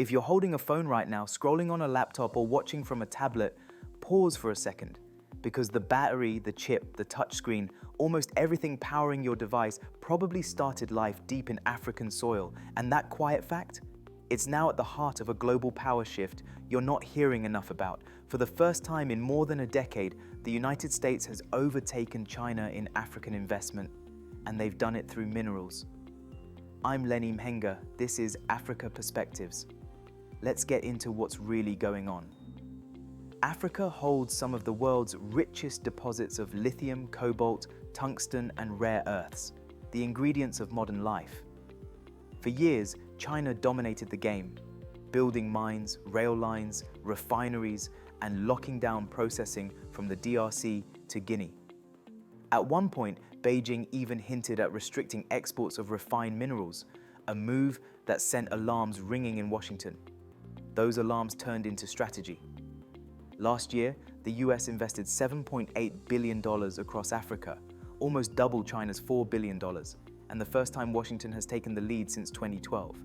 If you're holding a phone right now, scrolling on a laptop, or watching from a tablet, pause for a second, because the battery, the chip, the touchscreen, almost everything powering your device probably started life deep in African soil. And that quiet fact? It's now at the heart of a global power shift you're not hearing enough about. For the first time in more than a decade, the United States has overtaken China in African investment, and they've done it through minerals. I'm Lenny Mhenga. This is Africa Perspectives. Let's get into what's really going on. Africa holds some of the world's richest deposits of lithium, cobalt, tungsten, and rare earths, the ingredients of modern life. For years, China dominated the game, building mines, rail lines, refineries, and locking down processing from the DRC to Guinea. At one point, Beijing even hinted at restricting exports of refined minerals, a move that sent alarms ringing in Washington. Those alarms turned into strategy. Last year, the US invested $7.8 billion across Africa, almost double China's $4 billion, and the first time Washington has taken the lead since 2012.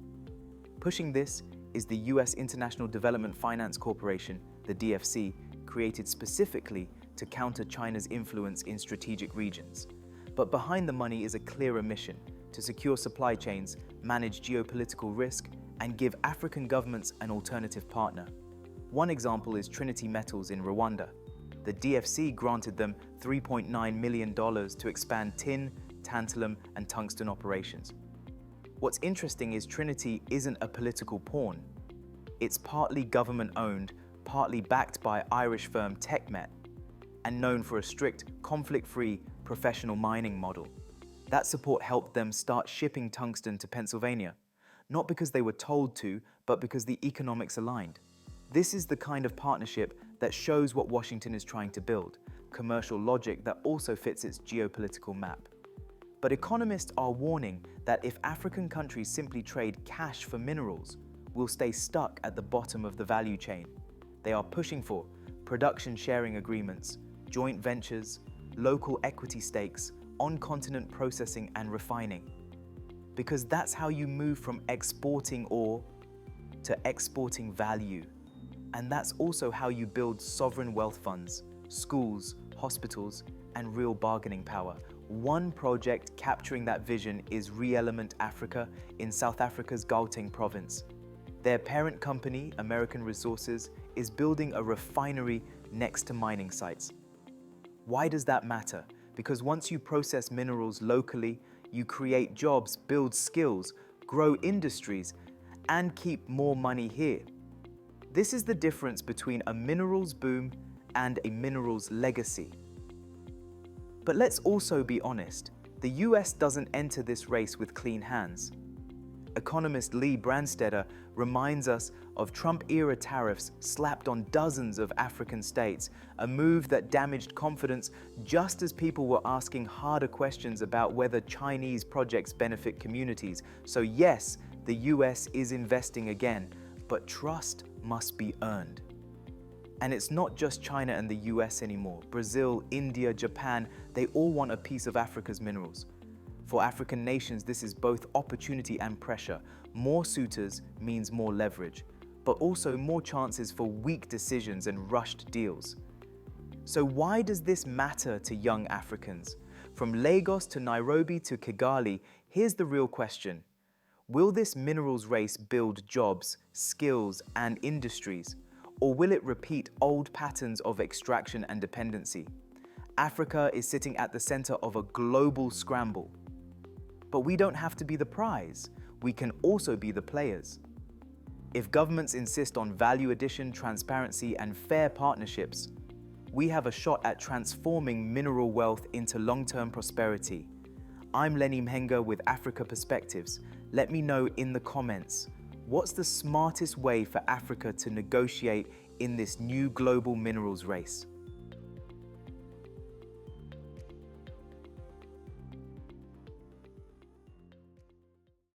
Pushing this is the US International Development Finance Corporation, the DFC, created specifically to counter China's influence in strategic regions. But behind the money is a clearer mission: to secure supply chains, manage geopolitical risk, and give African governments an alternative partner. One example is Trinity Metals in Rwanda. The DFC granted them $3.9 million to expand tin, tantalum, and tungsten operations. What's interesting is Trinity isn't a political pawn. It's partly government-owned, partly backed by Irish firm TechMet, and known for a strict, conflict-free, professional mining model. That support helped them start shipping tungsten to Pennsylvania, not because they were told to, but because the economics aligned. This is the kind of partnership that shows what Washington is trying to build, commercial logic that also fits its geopolitical map. But economists are warning that if African countries simply trade cash for minerals, we'll stay stuck at the bottom of the value chain. They are pushing for production sharing agreements, joint ventures, local equity stakes, on-continent processing and refining. Because that's how you move from exporting ore to exporting value. And that's also how you build sovereign wealth funds, schools, hospitals, and real bargaining power. One project capturing that vision is Re-Element Africa in South Africa's Gauteng province. Their parent company, American Resources, is building a refinery next to mining sites. Why does that matter? Because once you process minerals locally, you create jobs, build skills, grow industries, and keep more money here. This is the difference between a minerals boom and a minerals legacy. But let's also be honest, the US doesn't enter this race with clean hands. Economist Lee Brandstetter reminds us of Trump-era tariffs slapped on dozens of African states, a move that damaged confidence just as people were asking harder questions about whether Chinese projects benefit communities. So yes, the US is investing again, but trust must be earned. And it's not just China and the US anymore. Brazil, India, Japan, they all want a piece of Africa's minerals. For African nations, this is both opportunity and pressure. More suitors means more leverage, but also more chances for weak decisions and rushed deals. So why does this matter to young Africans? From Lagos to Nairobi to Kigali, here's the real question. Will this minerals race build jobs, skills, and industries? Or will it repeat old patterns of extraction and dependency? Africa is sitting at the center of a global scramble. But we don't have to be the prize. We can also be the players. If governments insist on value addition, transparency, and fair partnerships, we have a shot at transforming mineral wealth into long-term prosperity. I'm Lenny Mhenga with Africa Perspectives. Let me know in the comments, what's the smartest way for Africa to negotiate in this new global minerals race?